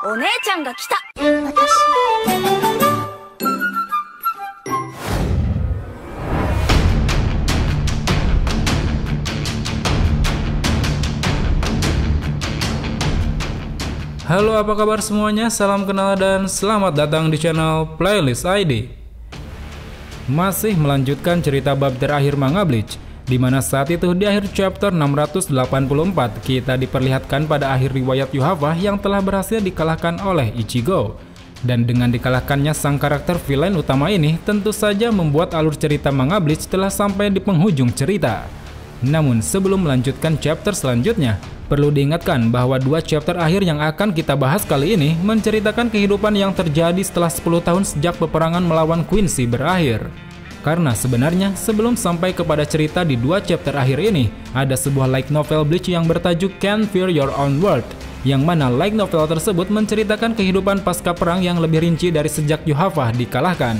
お姉ちゃんが来た。Halo, apa kabar semuanya? Salam kenal dan selamat datang di channel Playlist ID. Masih melanjutkan cerita bab terakhir manga Bleach, di mana saat itu di akhir chapter 684 kita diperlihatkan pada akhir riwayat Yuhava yang telah berhasil dikalahkan oleh Ichigo. Dan dengan dikalahkannya sang karakter villain utama ini tentu saja membuat alur cerita manga Bleach telah sampai di penghujung cerita. Namun sebelum melanjutkan chapter selanjutnya, perlu diingatkan bahwa dua chapter akhir yang akan kita bahas kali ini menceritakan kehidupan yang terjadi setelah 10 tahun sejak peperangan melawan Quincy berakhir. Karena sebenarnya sebelum sampai kepada cerita di dua chapter akhir ini, ada sebuah light novel Bleach yang bertajuk Can't Fear Your Own World, yang mana light novel tersebut menceritakan kehidupan pasca perang yang lebih rinci dari sejak Yuhava dikalahkan.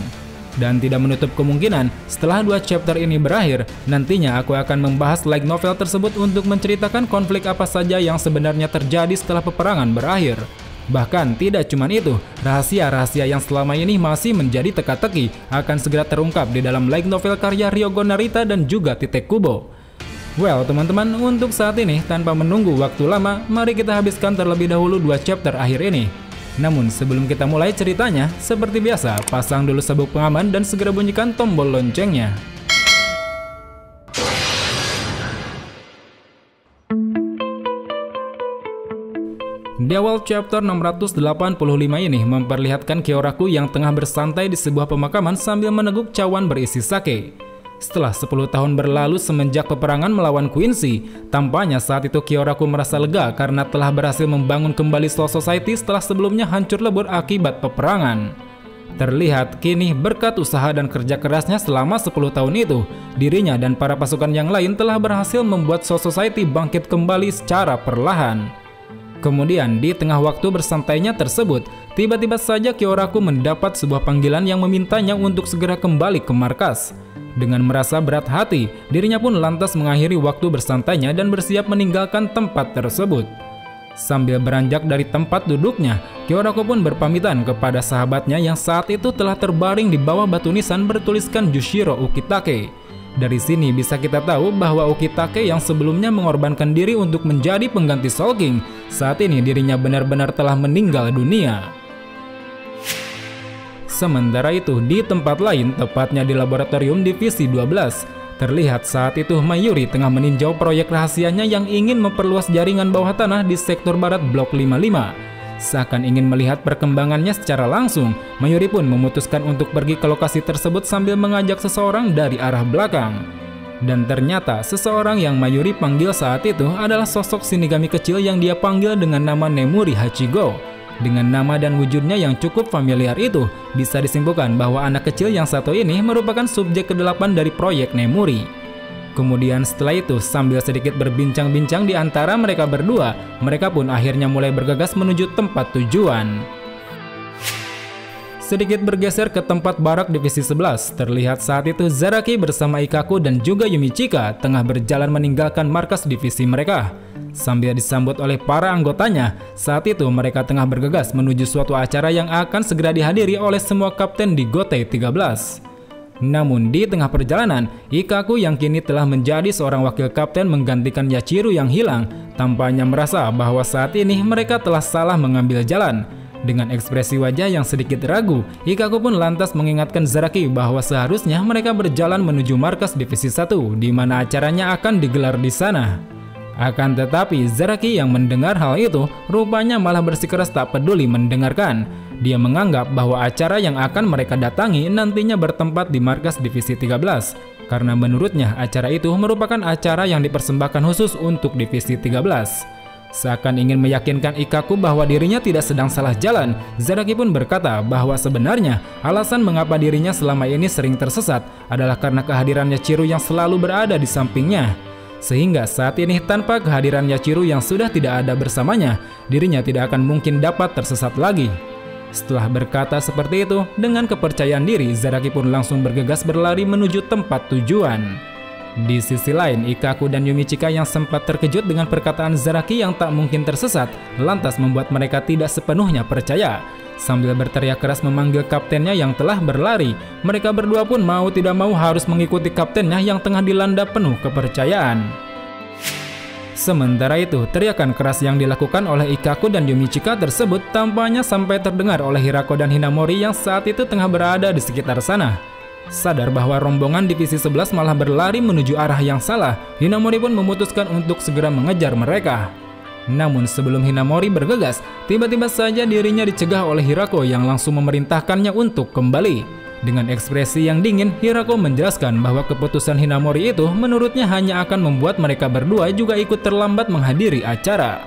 Dan tidak menutup kemungkinan setelah dua chapter ini berakhir, nantinya aku akan membahas light novel tersebut untuk menceritakan konflik apa saja yang sebenarnya terjadi setelah peperangan berakhir. Bahkan tidak cuma itu, rahasia-rahasia yang selama ini masih menjadi teka-teki akan segera terungkap di dalam light novel karya Ryogo Narita dan juga Tite Kubo. Well teman-teman, untuk saat ini tanpa menunggu waktu lama, mari kita habiskan terlebih dahulu dua chapter akhir ini. Namun sebelum kita mulai ceritanya, seperti biasa, pasang dulu sabuk pengaman dan segera bunyikan tombol loncengnya. Di awal chapter 685 ini memperlihatkan Kyoraku yang tengah bersantai di sebuah pemakaman sambil meneguk cawan berisi sake. Setelah 10 tahun berlalu semenjak peperangan melawan Quincy, tampaknya saat itu Kyoraku merasa lega karena telah berhasil membangun kembali Soul Society setelah sebelumnya hancur lebur akibat peperangan. Terlihat kini berkat usaha dan kerja kerasnya selama 10 tahun itu, dirinya dan para pasukan yang lain telah berhasil membuat Soul Society bangkit kembali secara perlahan. Kemudian di tengah waktu bersantainya tersebut, tiba-tiba saja Kyoraku mendapat sebuah panggilan yang memintanya untuk segera kembali ke markas. Dengan merasa berat hati, dirinya pun lantas mengakhiri waktu bersantainya dan bersiap meninggalkan tempat tersebut. Sambil beranjak dari tempat duduknya, Kyoraku pun berpamitan kepada sahabatnya yang saat itu telah terbaring di bawah batu nisan bertuliskan Jushiro Ukitake. Dari sini bisa kita tahu bahwa Ukitake yang sebelumnya mengorbankan diri untuk menjadi pengganti Soul King, saat ini dirinya benar-benar telah meninggal dunia. Sementara itu di tempat lain, tepatnya di laboratorium divisi 12, terlihat saat itu Mayuri tengah meninjau proyek rahasianya yang ingin memperluas jaringan bawah tanah di sektor barat blok 55. Seakan ingin melihat perkembangannya secara langsung, Mayuri pun memutuskan untuk pergi ke lokasi tersebut sambil mengajak seseorang dari arah belakang. Dan ternyata seseorang yang Mayuri panggil saat itu adalah sosok Shinigami kecil yang dia panggil dengan nama Nemuri Hachigo. Dengan nama dan wujudnya yang cukup familiar itu, bisa disimpulkan bahwa anak kecil yang satu ini merupakan subjek ke-8 dari proyek Nemuri. Kemudian setelah itu, sambil sedikit berbincang-bincang di antara mereka berdua, mereka pun akhirnya mulai bergegas menuju tempat tujuan. Sedikit bergeser ke tempat barak divisi 11, terlihat saat itu Zaraki bersama Ikkaku dan juga Yumichika tengah berjalan meninggalkan markas divisi mereka. Sambil disambut oleh para anggotanya, saat itu mereka tengah bergegas menuju suatu acara yang akan segera dihadiri oleh semua kapten di Gotei 13. Namun di tengah perjalanan, Ikkaku yang kini telah menjadi seorang wakil kapten menggantikan Yachiru yang hilang, tampaknya merasa bahwa saat ini mereka telah salah mengambil jalan. Dengan ekspresi wajah yang sedikit ragu, Ikkaku pun lantas mengingatkan Zaraki bahwa seharusnya mereka berjalan menuju markas divisi 1, di mana acaranya akan digelar di sana. Akan tetapi Zaraki yang mendengar hal itu rupanya malah bersikeras tak peduli mendengarkan. Dia menganggap bahwa acara yang akan mereka datangi nantinya bertempat di markas divisi 13, karena menurutnya acara itu merupakan acara yang dipersembahkan khusus untuk divisi 13. Seakan ingin meyakinkan Ikkaku bahwa dirinya tidak sedang salah jalan, Zaraki pun berkata bahwa sebenarnya alasan mengapa dirinya selama ini sering tersesat adalah karena kehadiran Yachiru yang selalu berada di sampingnya. Sehingga saat ini tanpa kehadiran Yachiru yang sudah tidak ada bersamanya, dirinya tidak akan mungkin dapat tersesat lagi. Setelah berkata seperti itu, dengan kepercayaan diri, Zaraki pun langsung bergegas berlari menuju tempat tujuan. Di sisi lain, Ikkaku dan Yumichika yang sempat terkejut dengan perkataan Zaraki yang tak mungkin tersesat, lantas membuat mereka tidak sepenuhnya percaya. Sambil berteriak keras memanggil kaptennya yang telah berlari, mereka berdua pun mau tidak mau harus mengikuti kaptennya yang tengah dilanda penuh kepercayaan. Sementara itu, teriakan keras yang dilakukan oleh Ikkaku dan Yumichika tersebut tampaknya sampai terdengar oleh Hirako dan Hinamori yang saat itu tengah berada di sekitar sana. Sadar bahwa rombongan divisi 11 malah berlari menuju arah yang salah, Hinamori pun memutuskan untuk segera mengejar mereka. Namun sebelum Hinamori bergegas, tiba-tiba saja dirinya dicegah oleh Hirako yang langsung memerintahkannya untuk kembali. Dengan ekspresi yang dingin, Hirako menjelaskan bahwa keputusan Hinamori itu menurutnya hanya akan membuat mereka berdua juga ikut terlambat menghadiri acara.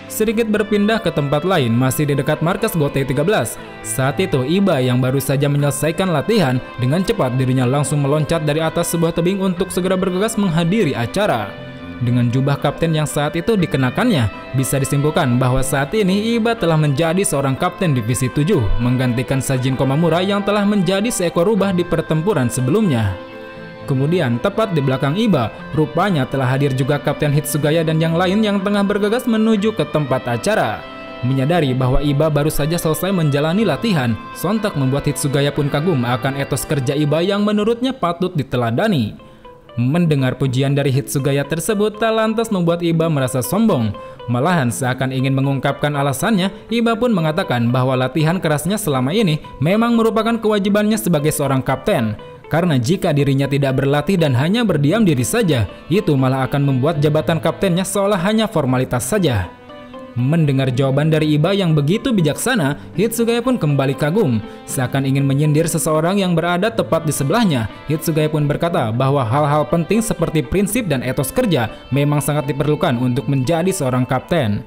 Sedikit berpindah ke tempat lain, masih di dekat markas Gotei 13. Saat itu, Iba yang baru saja menyelesaikan latihan, dengan cepat dirinya langsung meloncat dari atas sebuah tebing untuk segera bergegas menghadiri acara. Dengan jubah kapten yang saat itu dikenakannya, bisa disimpulkan bahwa saat ini Iba telah menjadi seorang kapten divisi 7, menggantikan Sajin Komamura yang telah menjadi seekor rubah di pertempuran sebelumnya. Kemudian, tepat di belakang Iba, rupanya telah hadir juga Kapten Hitsugaya dan yang lain yang tengah bergegas menuju ke tempat acara. Menyadari bahwa Iba baru saja selesai menjalani latihan, sontak membuat Hitsugaya pun kagum akan etos kerja Iba yang menurutnya patut diteladani. Mendengar pujian dari Hitsugaya tersebut tak lantas membuat Iba merasa sombong. Malahan seakan ingin mengungkapkan alasannya, Iba pun mengatakan bahwa latihan kerasnya selama ini memang merupakan kewajibannya sebagai seorang kapten. Karena jika dirinya tidak berlatih dan hanya berdiam diri saja, itu malah akan membuat jabatan kaptennya seolah hanya formalitas saja. Mendengar jawaban dari Iba yang begitu bijaksana, Hitsugaya pun kembali kagum. Seakan ingin menyindir seseorang yang berada tepat di sebelahnya, Hitsugaya pun berkata bahwa hal-hal penting seperti prinsip dan etos kerja memang sangat diperlukan untuk menjadi seorang kapten.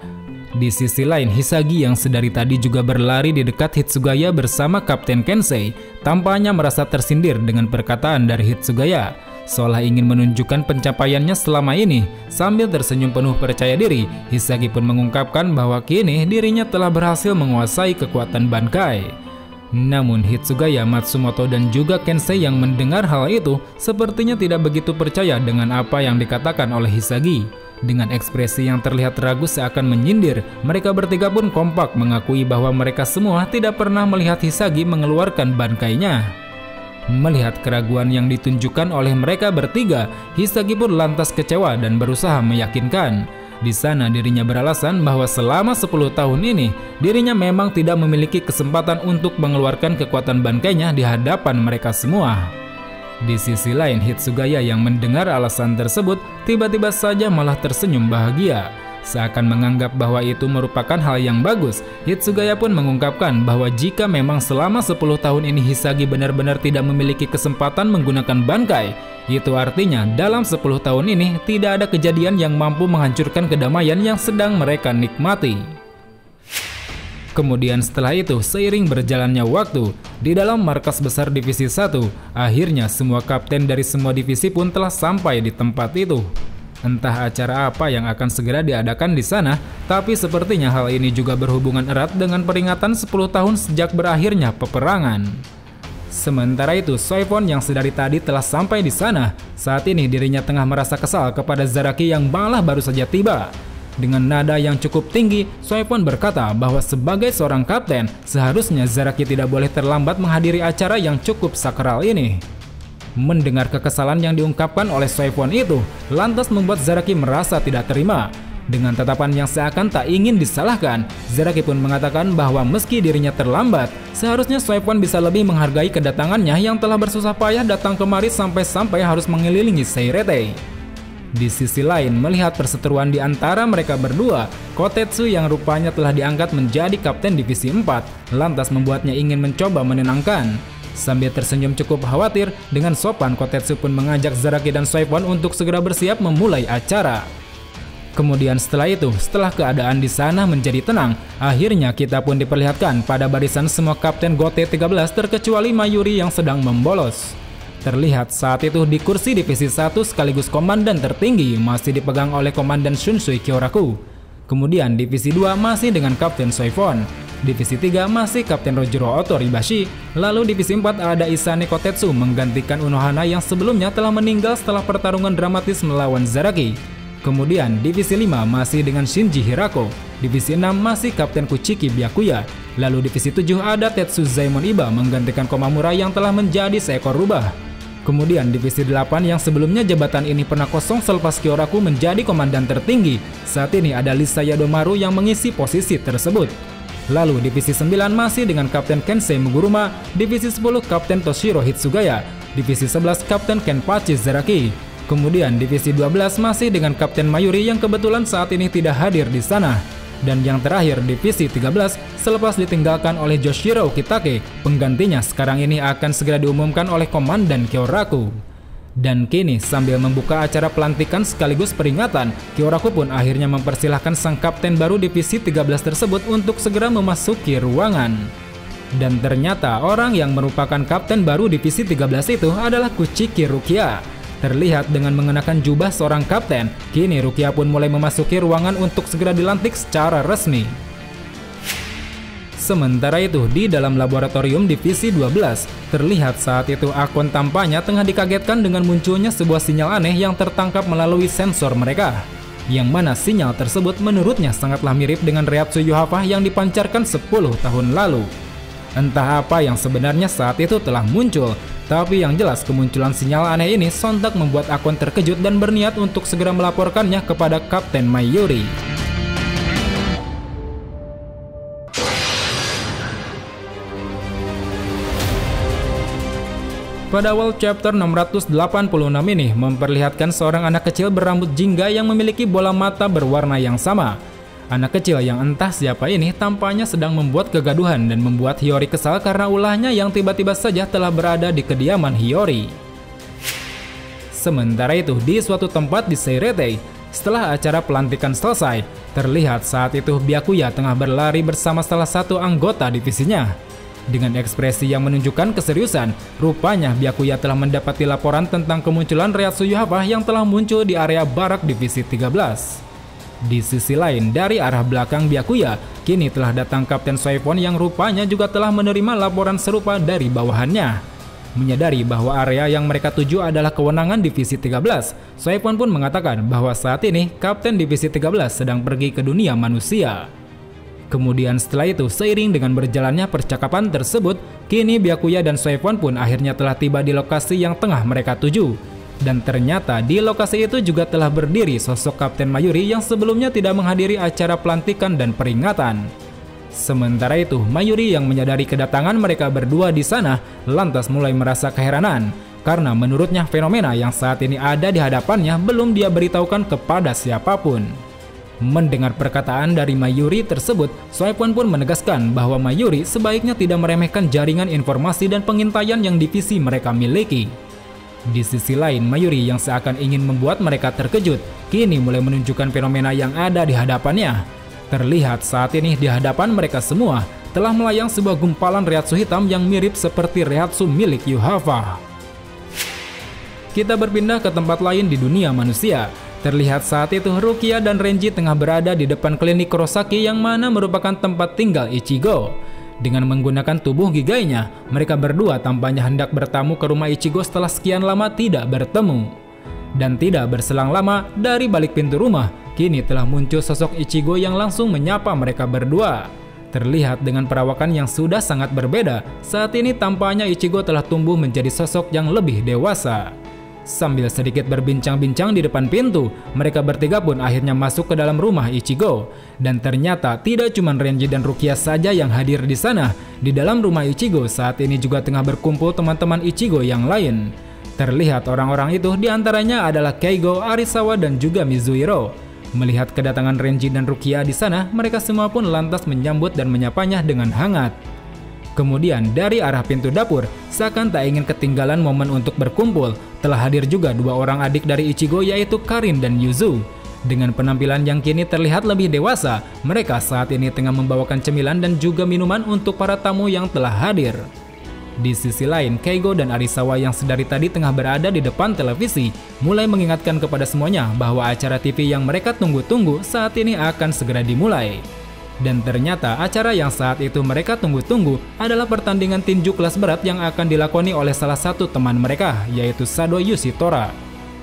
Di sisi lain, Hisagi yang sedari tadi juga berlari di dekat Hitsugaya bersama Kapten Kensei, tampaknya merasa tersindir dengan perkataan dari Hitsugaya. Seolah ingin menunjukkan pencapaiannya selama ini. Sambil tersenyum penuh percaya diri, Hisagi pun mengungkapkan bahwa kini dirinya telah berhasil menguasai kekuatan Bankai. Namun Hitsugaya, Matsumoto dan juga Kensei yang mendengar hal itu sepertinya tidak begitu percaya dengan apa yang dikatakan oleh Hisagi. Dengan ekspresi yang terlihat ragu seakan menyindir, mereka bertiga pun kompak mengakui bahwa mereka semua tidak pernah melihat Hisagi mengeluarkan bankainya. Melihat keraguan yang ditunjukkan oleh mereka bertiga, Hisagi pun lantas kecewa dan berusaha meyakinkan. Di sana dirinya beralasan bahwa selama 10 tahun ini, dirinya memang tidak memiliki kesempatan untuk mengeluarkan kekuatan bankainya di hadapan mereka semua. Di sisi lain, Hitsugaya yang mendengar alasan tersebut tiba-tiba saja malah tersenyum bahagia. Seakan menganggap bahwa itu merupakan hal yang bagus, Hitsugaya pun mengungkapkan bahwa jika memang selama 10 tahun ini Hisagi benar-benar tidak memiliki kesempatan menggunakan bankai, itu artinya dalam 10 tahun ini tidak ada kejadian yang mampu menghancurkan kedamaian yang sedang mereka nikmati. Kemudian setelah itu, seiring berjalannya waktu, di dalam markas besar divisi 1, akhirnya semua kapten dari semua divisi pun telah sampai di tempat itu. Entah acara apa yang akan segera diadakan di sana, tapi sepertinya hal ini juga berhubungan erat dengan peringatan 10 tahun sejak berakhirnya peperangan. Sementara itu, Soifon yang sedari tadi telah sampai di sana. Saat ini dirinya tengah merasa kesal kepada Zaraki yang malah baru saja tiba. Dengan nada yang cukup tinggi, Soifon berkata bahwa sebagai seorang kapten, seharusnya Zaraki tidak boleh terlambat menghadiri acara yang cukup sakral ini. Mendengar kekesalan yang diungkapkan oleh Soifon itu, lantas membuat Zaraki merasa tidak terima. Dengan tatapan yang seakan tak ingin disalahkan, Zaraki pun mengatakan bahwa meski dirinya terlambat, seharusnya Soifon bisa lebih menghargai kedatangannya yang telah bersusah payah datang kemari sampai-sampai harus mengelilingi Seirete. Di sisi lain, melihat perseteruan di antara mereka berdua, Kotetsu yang rupanya telah diangkat menjadi kapten divisi 4, lantas membuatnya ingin mencoba menenangkan. Sambil tersenyum cukup khawatir, dengan sopan Kotetsu pun mengajak Zaraki dan Soifon untuk segera bersiap memulai acara. Kemudian setelah keadaan di sana menjadi tenang, akhirnya kita pun diperlihatkan pada barisan semua kapten Gotei 13 terkecuali Mayuri yang sedang membolos. Terlihat saat itu di kursi divisi 1 sekaligus komandan tertinggi masih dipegang oleh komandan Shunsui Kyoraku. Kemudian divisi 2 masih dengan kapten Soifon. Divisi 3 masih Kapten Rojiro Otoribashi. Lalu Divisi 4 ada Isane Kotetsu menggantikan Unohana yang sebelumnya telah meninggal setelah pertarungan dramatis melawan Zaraki. Kemudian Divisi 5 masih dengan Shinji Hirako. Divisi 6 masih Kapten Kuchiki Byakuya. Lalu Divisi 7 ada Tetsu Zaimon Iba menggantikan Komamura yang telah menjadi seekor rubah. Kemudian Divisi 8 yang sebelumnya jabatan ini pernah kosong selepas Kyoraku menjadi komandan tertinggi. Saat ini ada Lisa Yadomaru yang mengisi posisi tersebut. Lalu Divisi 9 masih dengan Kapten Kensei Muguruma. Divisi 10 Kapten Toshiro Hitsugaya. Divisi 11 Kapten Kenpachi Zaraki. Kemudian Divisi 12 masih dengan Kapten Mayuri yang kebetulan saat ini tidak hadir di sana. Dan yang terakhir Divisi 13 selepas ditinggalkan oleh Joshiro Kitake, penggantinya sekarang ini akan segera diumumkan oleh Komandan Kyoraku. Dan kini sambil membuka acara pelantikan sekaligus peringatan, Kyoraku pun akhirnya mempersilahkan sang kapten baru Divisi 13 tersebut untuk segera memasuki ruangan. Dan ternyata orang yang merupakan kapten baru Divisi 13 itu adalah Kuchiki Rukia. Terlihat dengan mengenakan jubah seorang kapten, kini Rukia pun mulai memasuki ruangan untuk segera dilantik secara resmi. Sementara itu, di dalam laboratorium Divisi 12, terlihat saat itu Akon tampaknya tengah dikagetkan dengan munculnya sebuah sinyal aneh yang tertangkap melalui sensor mereka. Yang mana sinyal tersebut menurutnya sangatlah mirip dengan Reiatsu Yuhava yang dipancarkan 10 tahun lalu. Entah apa yang sebenarnya saat itu telah muncul, tapi yang jelas kemunculan sinyal aneh ini sontak membuat Akon terkejut dan berniat untuk segera melaporkannya kepada Kapten Mayuri. Pada awal chapter 686 ini memperlihatkan seorang anak kecil berambut jingga yang memiliki bola mata berwarna yang sama. Anak kecil yang entah siapa ini tampaknya sedang membuat kegaduhan dan membuat Hiyori kesal karena ulahnya yang tiba-tiba saja telah berada di kediaman Hiyori. Sementara itu di suatu tempat di Seirete, setelah acara pelantikan selesai, terlihat saat itu Byakuya tengah berlari bersama salah satu anggota divisinya. Dengan ekspresi yang menunjukkan keseriusan, rupanya Byakuya telah mendapati laporan tentang kemunculan Reiatsu Yuhava yang telah muncul di area barak Divisi 13. Di sisi lain, dari arah belakang Byakuya, kini telah datang Kapten Soifon yang rupanya juga telah menerima laporan serupa dari bawahannya. Menyadari bahwa area yang mereka tuju adalah kewenangan Divisi 13, Soifon pun mengatakan bahwa saat ini Kapten Divisi 13 sedang pergi ke dunia manusia. Kemudian setelah itu, seiring dengan berjalannya percakapan tersebut, kini Byakuya dan Soifon pun akhirnya telah tiba di lokasi yang tengah mereka tuju. Dan ternyata di lokasi itu juga telah berdiri sosok Kapten Mayuri yang sebelumnya tidak menghadiri acara pelantikan dan peringatan. Sementara itu, Mayuri yang menyadari kedatangan mereka berdua di sana lantas mulai merasa keheranan karena menurutnya fenomena yang saat ini ada di hadapannya belum dia beritahukan kepada siapapun. Mendengar perkataan dari Mayuri tersebut, Soifon pun menegaskan bahwa Mayuri sebaiknya tidak meremehkan jaringan informasi dan pengintaian yang divisi mereka miliki. Di sisi lain, Mayuri yang seakan ingin membuat mereka terkejut, kini mulai menunjukkan fenomena yang ada di hadapannya. Terlihat saat ini di hadapan mereka semua telah melayang sebuah gumpalan Reiatsu hitam yang mirip seperti Reiatsu milik Yuhava. Kita berpindah ke tempat lain di dunia manusia. Terlihat saat itu Rukia dan Renji tengah berada di depan klinik Kurosaki yang mana merupakan tempat tinggal Ichigo. Dengan menggunakan tubuh gigainya, mereka berdua tampaknya hendak bertamu ke rumah Ichigo setelah sekian lama tidak bertemu. Dan tidak berselang lama, dari balik pintu rumah, kini telah muncul sosok Ichigo yang langsung menyapa mereka berdua. Terlihat dengan perawakan yang sudah sangat berbeda, saat ini tampaknya Ichigo telah tumbuh menjadi sosok yang lebih dewasa. Sambil sedikit berbincang-bincang di depan pintu, mereka bertiga pun akhirnya masuk ke dalam rumah Ichigo. Dan ternyata tidak cuma Renji dan Rukia saja yang hadir di sana. Di dalam rumah Ichigo saat ini juga tengah berkumpul teman-teman Ichigo yang lain. Terlihat orang-orang itu diantaranya adalah Keigo, Arisawa, dan juga Mizuhiro. Melihat kedatangan Renji dan Rukia di sana, mereka semua pun lantas menyambut dan menyapanya dengan hangat. Kemudian dari arah pintu dapur, seakan tak ingin ketinggalan momen untuk berkumpul, telah hadir juga dua orang adik dari Ichigo yaitu Karin dan Yuzu. Dengan penampilan yang kini terlihat lebih dewasa, mereka saat ini tengah membawakan cemilan dan juga minuman untuk para tamu yang telah hadir. Di sisi lain, Keigo dan Arisawa yang sedari tadi tengah berada di depan televisi, mulai mengingatkan kepada semuanya bahwa acara TV yang mereka tunggu-tunggu saat ini akan segera dimulai. Dan ternyata acara yang saat itu mereka tunggu-tunggu adalah pertandingan tinju kelas berat yang akan dilakoni oleh salah satu teman mereka, yaitu Sado Yoshitora.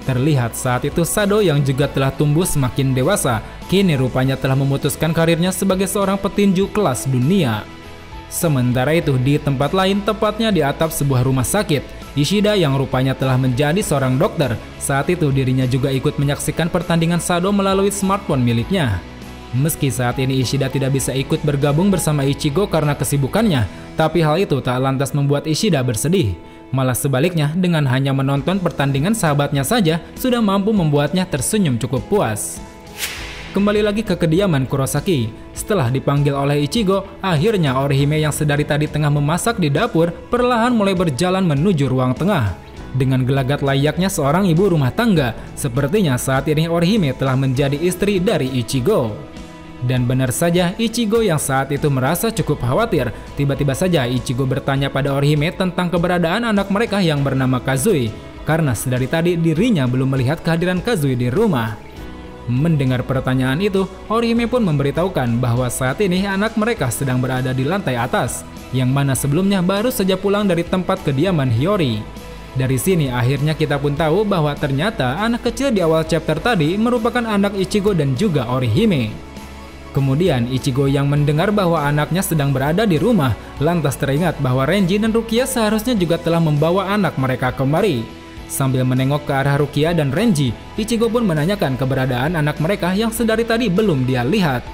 Terlihat saat itu Sado yang juga telah tumbuh semakin dewasa, kini rupanya telah memutuskan karirnya sebagai seorang petinju kelas dunia. Sementara itu di tempat lain, tepatnya di atap sebuah rumah sakit, Ishida yang rupanya telah menjadi seorang dokter, saat itu dirinya juga ikut menyaksikan pertandingan Sado melalui smartphone miliknya. Meski saat ini Ishida tidak bisa ikut bergabung bersama Ichigo karena kesibukannya, tapi hal itu tak lantas membuat Ishida bersedih. Malah sebaliknya, dengan hanya menonton pertandingan sahabatnya saja sudah mampu membuatnya tersenyum cukup puas. Kembali lagi ke kediaman Kurosaki. Setelah dipanggil oleh Ichigo, akhirnya Orihime yang sedari tadi tengah memasak di dapur perlahan mulai berjalan menuju ruang tengah. Dengan gelagat layaknya seorang ibu rumah tangga, sepertinya saat ini Orihime telah menjadi istri dari Ichigo. Dan benar saja, Ichigo yang saat itu merasa cukup khawatir. Tiba-tiba saja Ichigo bertanya pada Orihime tentang keberadaan anak mereka yang bernama Kazui, karena sedari tadi dirinya belum melihat kehadiran Kazui di rumah. Mendengar pertanyaan itu, Orihime pun memberitahukan bahwa saat ini anak mereka sedang berada di lantai atas, yang mana sebelumnya baru saja pulang dari tempat kediaman Hiyori. Dari sini akhirnya kita pun tahu bahwa ternyata anak kecil di awal chapter tadi merupakan anak Ichigo dan juga Orihime. Kemudian Ichigo yang mendengar bahwa anaknya sedang berada di rumah, lantas teringat bahwa Renji dan Rukia seharusnya juga telah membawa anak mereka kemari. Sambil menengok ke arah Rukia dan Renji, Ichigo pun menanyakan keberadaan anak mereka yang sedari tadi belum dia lihat.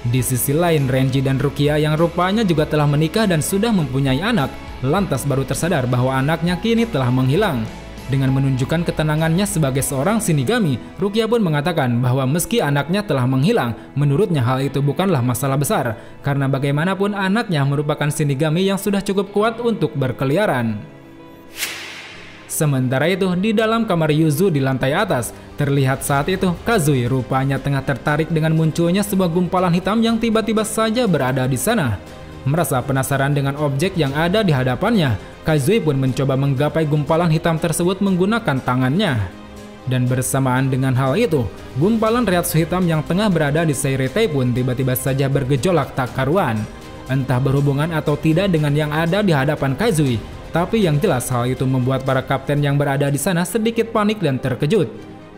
Di sisi lain, Renji dan Rukia yang rupanya juga telah menikah dan sudah mempunyai anak, lantas baru tersadar bahwa anaknya kini telah menghilang. Dengan menunjukkan ketenangannya sebagai seorang Shinigami, Rukia pun mengatakan bahwa meski anaknya telah menghilang, menurutnya hal itu bukanlah masalah besar, karena bagaimanapun anaknya merupakan Shinigami yang sudah cukup kuat untuk berkeliaran. Sementara itu, di dalam kamar Yuzu di lantai atas, terlihat saat itu Kazui rupanya tengah tertarik dengan munculnya sebuah gumpalan hitam yang tiba-tiba saja berada di sana. Merasa penasaran dengan objek yang ada di hadapannya, Kazui pun mencoba menggapai gumpalan hitam tersebut menggunakan tangannya. Dan bersamaan dengan hal itu, gumpalan Reiatsu hitam yang tengah berada di Seireitei pun tiba-tiba saja bergejolak tak karuan. Entah berhubungan atau tidak dengan yang ada di hadapan Kazui, tapi yang jelas hal itu membuat para kapten yang berada di sana sedikit panik dan terkejut.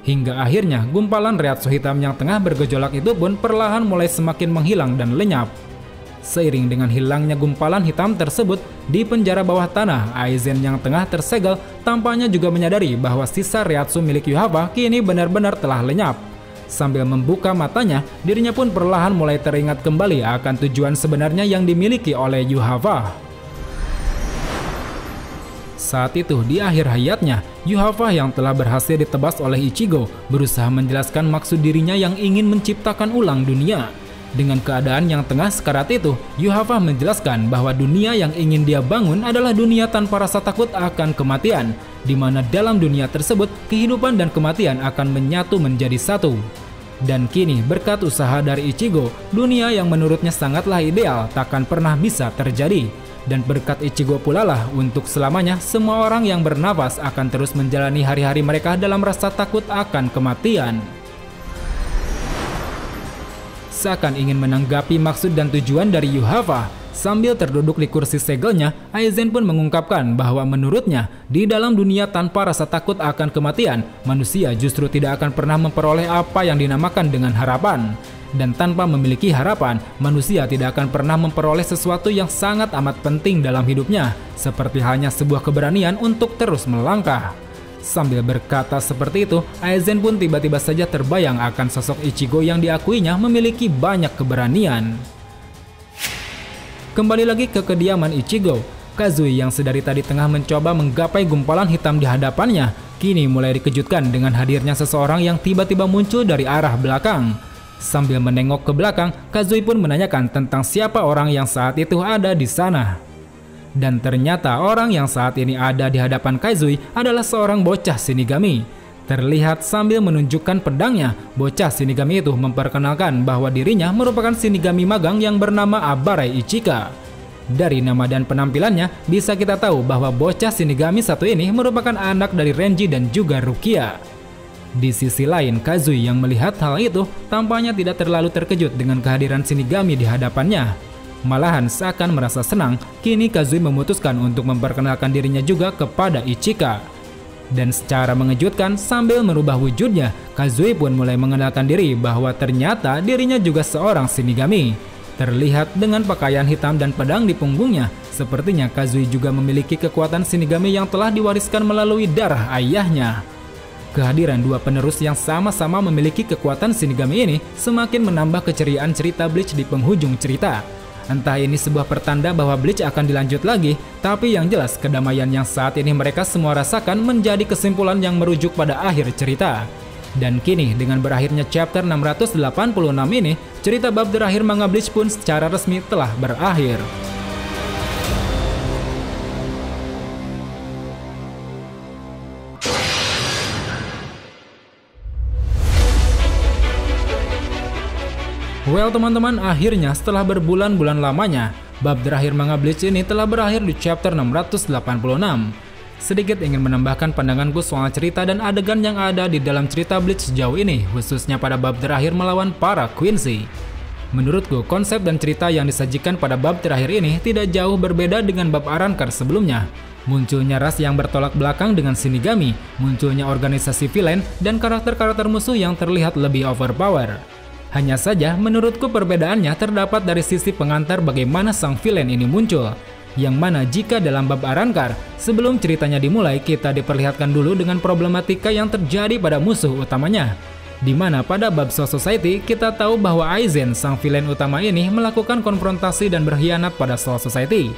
Hingga akhirnya gumpalan Reiatsu hitam yang tengah bergejolak itu pun perlahan mulai semakin menghilang dan lenyap. Seiring dengan hilangnya gumpalan hitam tersebut, di penjara bawah tanah, Aizen yang tengah tersegel tampaknya juga menyadari bahwa sisa Reiatsu milik Yuhava kini benar-benar telah lenyap. Sambil membuka matanya, dirinya pun perlahan mulai teringat kembali akan tujuan sebenarnya yang dimiliki oleh Yuhava. Saat itu, di akhir hayatnya, Yuhava yang telah berhasil ditebas oleh Ichigo berusaha menjelaskan maksud dirinya yang ingin menciptakan ulang dunia. Dengan keadaan yang tengah sekarat itu, Yuhava menjelaskan bahwa dunia yang ingin dia bangun adalah dunia tanpa rasa takut akan kematian, di mana dalam dunia tersebut kehidupan dan kematian akan menyatu menjadi satu. Dan kini berkat usaha dari Ichigo, dunia yang menurutnya sangatlah ideal takkan pernah bisa terjadi. Dan berkat Ichigo pula lah untuk selamanya semua orang yang bernafas akan terus menjalani hari-hari mereka dalam rasa takut akan kematian. Seakan ingin menanggapi maksud dan tujuan dari Yuhava, sambil terduduk di kursi segelnya, Aizen pun mengungkapkan bahwa menurutnya, di dalam dunia tanpa rasa takut akan kematian, manusia justru tidak akan pernah memperoleh apa yang dinamakan dengan harapan. Dan tanpa memiliki harapan, manusia tidak akan pernah memperoleh sesuatu yang sangat amat penting dalam hidupnya, seperti halnya sebuah keberanian untuk terus melangkah. Sambil berkata seperti itu, Aizen pun tiba-tiba saja terbayang akan sosok Ichigo yang diakuinya memiliki banyak keberanian. Kembali lagi ke kediaman Ichigo, Kazui yang sedari tadi tengah mencoba menggapai gumpalan hitam di hadapannya, kini mulai dikejutkan dengan hadirnya seseorang yang tiba-tiba muncul dari arah belakang. Sambil menengok ke belakang, Kazui pun menanyakan tentang siapa orang yang saat itu ada di sana. Dan ternyata orang yang saat ini ada di hadapan Kazui adalah seorang bocah Shinigami. Terlihat sambil menunjukkan pedangnya, bocah Shinigami itu memperkenalkan bahwa dirinya merupakan Shinigami magang yang bernama Abarai Ichika. Dari nama dan penampilannya, bisa kita tahu bahwa bocah Shinigami satu ini merupakan anak dari Renji dan juga Rukia. Di sisi lain, Kazui yang melihat hal itu tampaknya tidak terlalu terkejut dengan kehadiran Shinigami di hadapannya. Malahan seakan merasa senang, kini Kazui memutuskan untuk memperkenalkan dirinya juga kepada Ichika. Dan secara mengejutkan, sambil merubah wujudnya, Kazui pun mulai mengenalkan diri bahwa ternyata dirinya juga seorang Shinigami. Terlihat dengan pakaian hitam dan pedang di punggungnya, sepertinya Kazui juga memiliki kekuatan Shinigami yang telah diwariskan melalui darah ayahnya. Kehadiran dua penerus yang sama-sama memiliki kekuatan Shinigami ini semakin menambah keceriaan cerita Bleach di penghujung cerita. Entah ini sebuah pertanda bahwa Bleach akan dilanjut lagi, tapi yang jelas kedamaian yang saat ini mereka semua rasakan menjadi kesimpulan yang merujuk pada akhir cerita. Dan kini dengan berakhirnya chapter 686 ini, cerita bab terakhir manga Bleach pun secara resmi telah berakhir. Well teman-teman, akhirnya setelah berbulan-bulan lamanya, bab terakhir manga Bleach ini telah berakhir di chapter 686. Sedikit ingin menambahkan pandanganku soal cerita dan adegan yang ada di dalam cerita Bleach sejauh ini, khususnya pada bab terakhir melawan para Quincy. Menurutku, konsep dan cerita yang disajikan pada bab terakhir ini tidak jauh berbeda dengan bab Arrancar sebelumnya. Munculnya ras yang bertolak belakang dengan Shinigami, munculnya organisasi villain, dan karakter-karakter musuh yang terlihat lebih overpower. Hanya saja, menurutku perbedaannya terdapat dari sisi pengantar bagaimana sang villain ini muncul. Yang mana jika dalam bab Arrancar, sebelum ceritanya dimulai, kita diperlihatkan dulu dengan problematika yang terjadi pada musuh utamanya. Di mana pada bab Soul Society, kita tahu bahwa Aizen, sang villain utama ini, melakukan konfrontasi dan berkhianat pada Soul Society.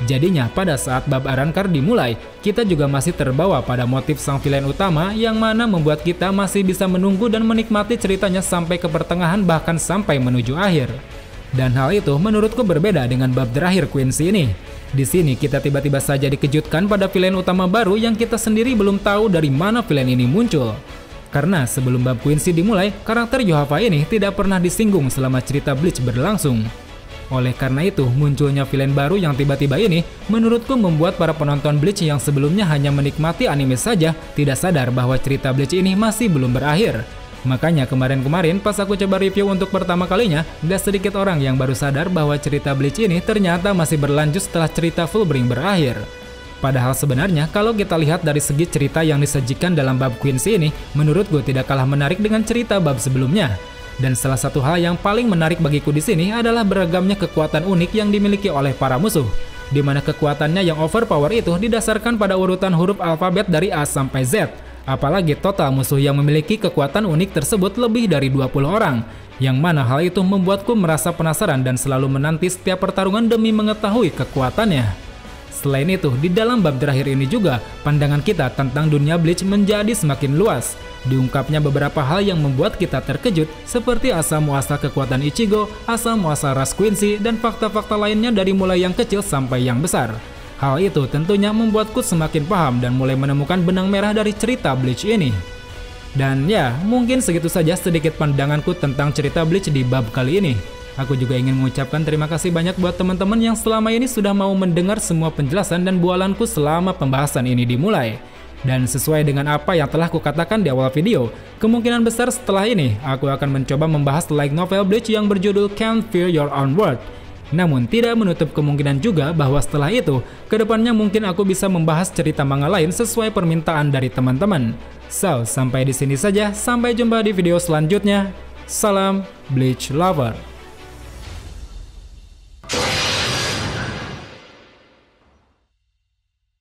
Jadinya pada saat bab Arrancar dimulai, kita juga masih terbawa pada motif sang villain utama yang mana membuat kita masih bisa menunggu dan menikmati ceritanya sampai ke pertengahan bahkan sampai menuju akhir. Dan hal itu menurutku berbeda dengan bab terakhir Quincy ini. Di sini kita tiba-tiba saja dikejutkan pada villain utama baru yang kita sendiri belum tahu dari mana villain ini muncul. Karena sebelum bab Quincy dimulai, karakter Yohava ini tidak pernah disinggung selama cerita Bleach berlangsung. Oleh karena itu, munculnya villain baru yang tiba-tiba ini menurutku membuat para penonton Bleach yang sebelumnya hanya menikmati anime saja tidak sadar bahwa cerita Bleach ini masih belum berakhir. Makanya kemarin-kemarin pas aku coba review untuk pertama kalinya, gak sedikit orang yang baru sadar bahwa cerita Bleach ini ternyata masih berlanjut setelah cerita Fullbring berakhir. Padahal sebenarnya kalau kita lihat dari segi cerita yang disajikan dalam bab Quincy ini, menurutku tidak kalah menarik dengan cerita bab sebelumnya. Dan salah satu hal yang paling menarik bagiku di sini adalah beragamnya kekuatan unik yang dimiliki oleh para musuh, di mana kekuatannya yang overpower itu didasarkan pada urutan huruf alfabet dari A sampai Z. Apalagi total musuh yang memiliki kekuatan unik tersebut lebih dari 20 orang, yang mana hal itu membuatku merasa penasaran dan selalu menanti setiap pertarungan demi mengetahui kekuatannya. Selain itu, di dalam bab terakhir ini juga, pandangan kita tentang dunia Bleach menjadi semakin luas. Diungkapnya beberapa hal yang membuat kita terkejut, seperti asal-muasal kekuatan Ichigo, asal-muasal ras Quincy, dan fakta-fakta lainnya dari mulai yang kecil sampai yang besar. Hal itu tentunya membuatku semakin paham dan mulai menemukan benang merah dari cerita Bleach ini. Dan ya, mungkin segitu saja sedikit pandanganku tentang cerita Bleach di bab kali ini. Aku juga ingin mengucapkan terima kasih banyak buat teman-teman yang selama ini sudah mau mendengar semua penjelasan dan bualanku selama pembahasan ini dimulai. Dan sesuai dengan apa yang telah kukatakan di awal video, kemungkinan besar setelah ini aku akan mencoba membahas light novel Bleach yang berjudul Can't Fear Your Own Word. Namun tidak menutup kemungkinan juga bahwa setelah itu, kedepannya mungkin aku bisa membahas cerita manga lain sesuai permintaan dari teman-teman. So, sampai di sini saja, sampai jumpa di video selanjutnya. Salam Bleach Lover.